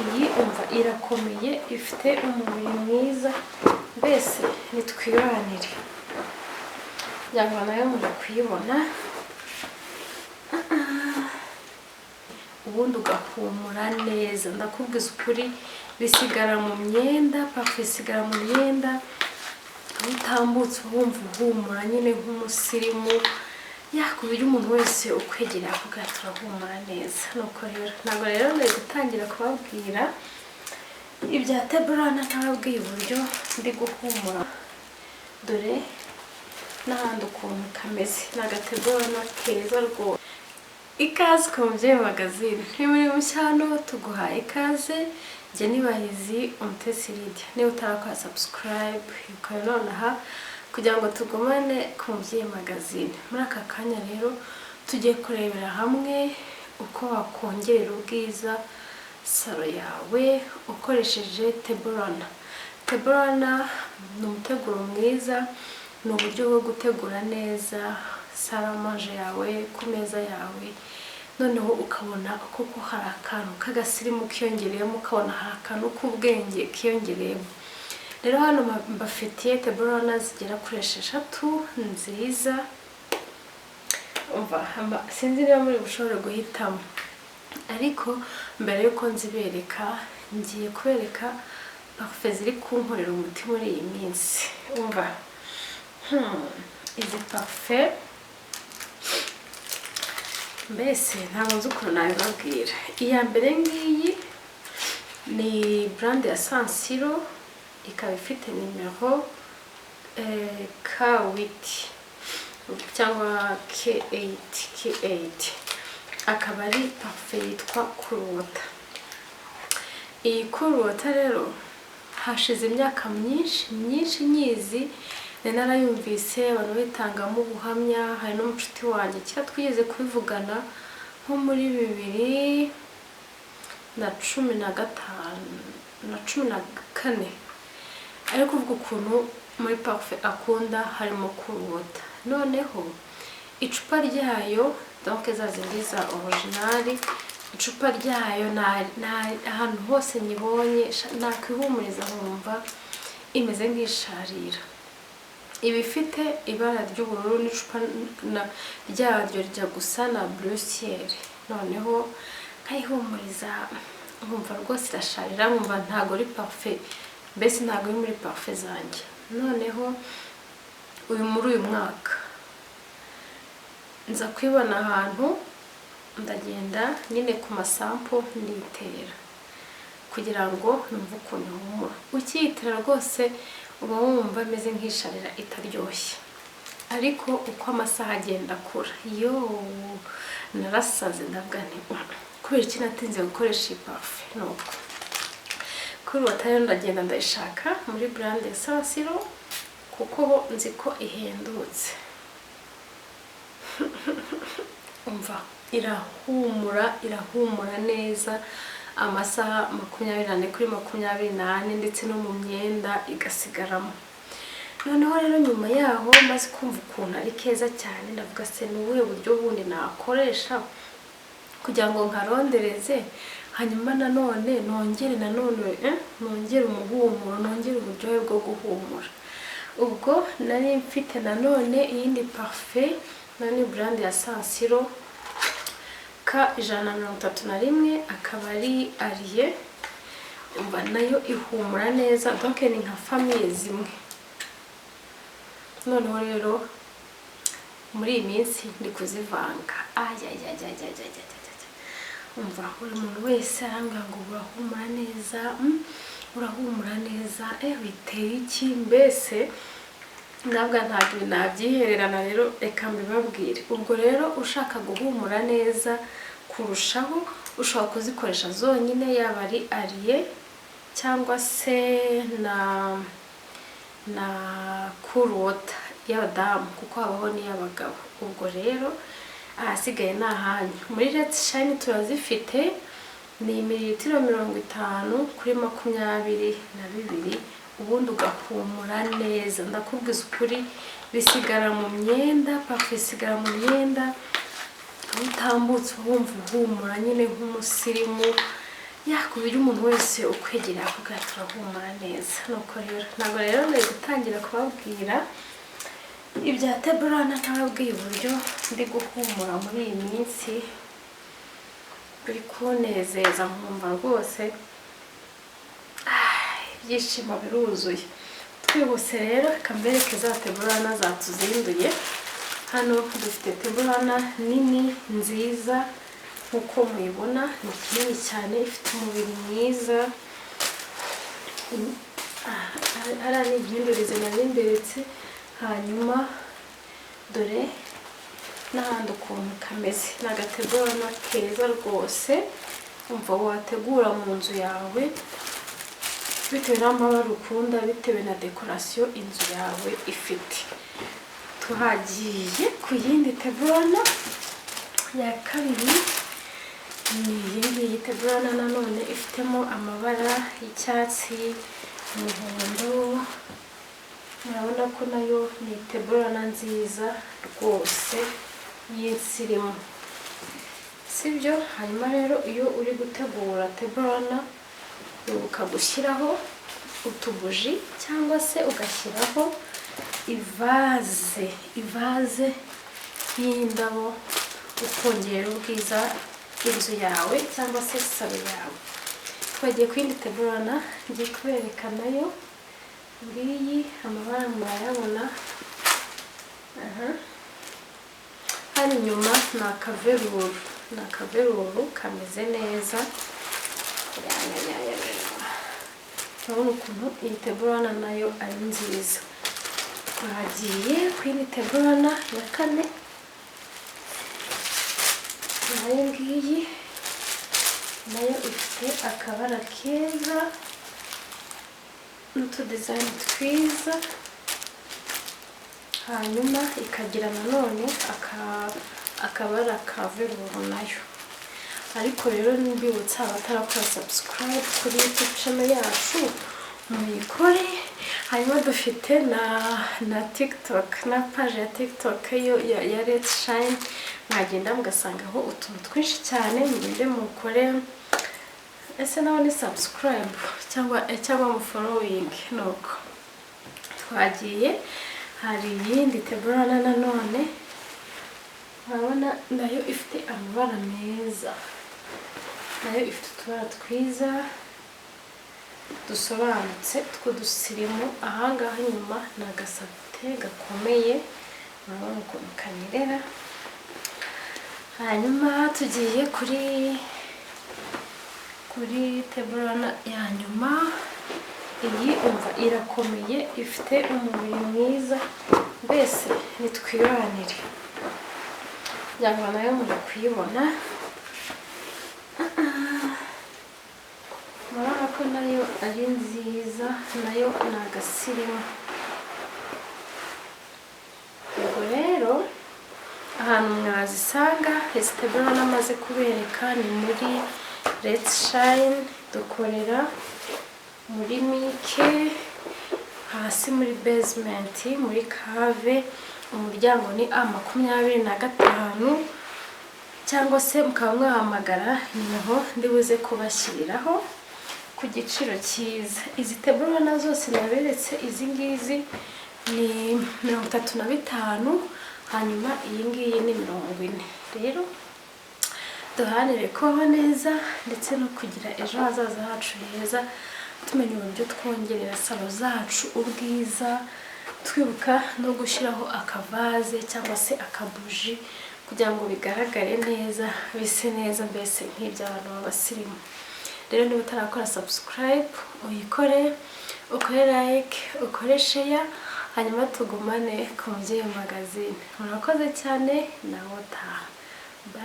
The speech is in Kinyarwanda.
iyi umva irakomeye, ifite umubiri mwiza, mbese nitwibanire. Yaba nayo muri kuyibona, ubundi ugahumura neza. Ndakubwiza ukuri, bisigara mu myenda, parufe isigara mu myenda, aho utambutse wumva uhumura nyine nk'umusirimu, ku buryo umuntu wese ukwegereye avuga turahumura neza. Nuko rero ntabwo rero nari gutangira kubabwira ibya teburana ntababwiye uburyo ndi guhumura. Dore n'ahandi ukuntu kameze, ni agateburana keza rwose. Ikaze ku mubyeyi magazine, ni muri mushyano tuguhaye ikaze. Jye nibahizi umutesi Lydia. Niba utarakora subscribe ukora nonaha kugira ngo tugumane ku mubyeyi magazine. Muri aka kanya rero tugiye kurebera hamwe uko wakongerera ubwiza salo yawe ukoresheje teburana. Teburana ni umuteguro mwiza, ni uburyo bwo gutegura neza saramanje yawe ku meza yawe, noneho ukabona koko hari akantu k'agasirimu kiyongereyemo, ukabona hari akantu k'ubwenge kiyongereyemo. Rero hano mbafitiye teburana zigera kuri 6 nziza. Umva, sinzi niba muri bushobore guhitamo, ariko mbere yuko nzibereka ngiye kubereka parufe ziri kunkorera umuti muri iyi minsi. Umva, izi parufe mbese ntabwo nzi ukuntu nabibabwira. Iya mbere ngiyi ni brand ya Salon, ikaba ifite nimero K8 cyangwa K8, akaba ari parufe yitwa kuruwata. Iyi kuruwata rero hashize imyaka myinshi nyizi, narayumvise abantu bitangamo ubuhamya. Hari n'umucuti wanjye kera twigeze kubivugana nko muri 2014, ariko kuvuga ukuntu muri parufe akunda harimo kuruwata. Noneho icupa ryayo, donc za zindi za original, icupa ryayo ahantu hose nyibonye nakwihumuriza nkumva imeze nk'isharira. Iba ifite ibara ry'ubururu n'icupa ryaryo rijya gusa na bleu ciel. Noneho nkayihumuriza nkumva rwose irasharira, nkumva ntago ari parufe, mbese ntago iri muri parufe zanjye. Noneho muri uyu mwaka nza kwibona ahantu, ndagenda nyine ku masampo nditera kugira ngo numve ukuntu ihumura. Ukiyitera rwose uba wumva ameze nk'isharira itaryoshye, ariko uko amasaha agenda akura, narasaze ndavuga nti kubera iki natinze gukoresha iyi parufe. Nuko kuruwata rero ndagenda ndayishaka muri brand ya Salon, kuko bo nzi ko ihendutse. Umva, irahumura neza amasaha 24 kuri 24, ndetse no mu myenda igasigaramo. Noneho rero nyuma yaho maze kumva ukuntu ari keza cyane, ndavuga se ni ubuhe buryo bundi nakoresha kugira ngo nkarondereze, hanyuma nanone nongere umuhumuro, nongere uburyohe bwo guhumura. Ubwo nari mfite nanone iyindi parufe, nani brand ya Salon K131, akaba ari ariye. Umva nayo ihumura neza, donc ni nka famille zimwe. Noneho rero muri iyi minsi ndi kuzivanga. Umva, buri muntu wese arambwira ngo urahumura neza, biteye iki? Mbese ntabwo nabyihererana. Rero reka mbibabwire. Ubwo rero ushaka guhumura neza kurushaho, ushobora kuzikoresha zonyine, yaba ari ariye cyangwa se na kuruwata y'abadamu, kuko habaho n'iy'abagabo. Ubwo rero ahasigaye ni ahanyu. Muri Let's Shine turazifite, ni mililitiro 50 kuri 22, ubundi ugahumura neza. Ndakubwiza ukuri, bisigara mu myenda, parufe isigara mu myenda, aho utambutse wumva uhumura nyine nk'umusirimu, yakubira umuntu wese ukwegereye akubwira turahumura neza. Nuko rero ntabwo rero nari gutangira kubabwira ibya teburana ntababwiye uburyo ndi guhumura muri iyi minsi biri kunezeza nkumva rwose ibyishimo biruzuye. Twihuse rero kambereke za teburana zatuzinduye. Hano dufite teburana nini nziza nkuko muyibona, ni kinini cyane, ifite umubiri mwiza. Hariya ni ibyindurize narimberetse, hanyuma dore n'ahandi ukuntu kameze. Ni agateburana keza rwose, umva wategura mu nzu yawe bitewe n'amabara ukunda, bitewe na dekorasiyo inzu yawe ifite. Tuhagiye ku yindi teburana ya kabiri. Ni iyi teburana nanone ifitemo amabara y'icyatsi, umuhondo. Murabona ko nayo ni teburana nziza rwose y'insirimu, sibyo? Hanyuma rero iyo uri gutegura teburana wibuka gushyiraho utubuji cyangwa se ugashyiraho ivaze y'indabo, ukongera ubwiza inzu yawe cyangwa se salo yawe. Twagiye ku yindi teburana ngiye kubereka nayo. Ngiyi amabara murayabona. Hano inyuma ni akaveruru kameze neza. Urabona ukuntu iyi teburana nayo ari nziza. Twagiye ku yindi teburana ya kane. Nayo ngiyi nayo ifite akabara keza n'utudizayini twiza, hanyuma ikagira nanone akabara ka veruru nayo. Ariko rero mbibutsa abatarakora subscribe kuri YouTube channel yacu muyikore. Hanyuma dufite na TikTok, na page ya TikTok ya Let's Shine, mwagenda mugasangaho utuntu twinshi cyane. Mugende mukore ese nawe ni subscribe cyangwa mu following. Nuko twagiye. Hari iyindi teburana nanone, urabona nayo ifite amabara meza, nayo ifite utubara twiza dusobanutse tw'udusirimu. Ahangaha inyuma ni agasate gakomeye, urabona ukuntu kanyerera. Hanyuma tugiye kuri teburana ya nyuma. Iyi umva irakomeye, ifite umubiri mwiza, mbese nitwibanire. Yaba nayo muri kuyibona. Murabona ko nayo ari nziza, nayo ni agasirimu. Ubwo rero ahantu mwazisanga izi teburana amaze kubereka ni muri Let's Shine. Dukorera muri mike, hasi muri basement, muri cave. Umuryango ni A25, cyangwa se mukaba mwahamagara niho ndibuze kubashyiriraho ku giciro cyiza. Izi teburana zose naberetse, izi ngizi ni 35, hanyuma iyi ngiyi ni 40. Rero duhanire kubaho neza ndetse no kugira ejo hazaza hacu heza, tumenya uburyo twongerera salo zacu ubwiza, twibuka no gushyiraho akavaze cyangwa se akabuji kugira ngo bigaragare neza, bise neza, mbese nk'iby'abantu b'abasirimu. Rero niba utarakora subscribe uyikore, ukore like, ukore share, hanyuma tugumane ku Mubyeyi magazine. Murakoze cyane, nawe utaha.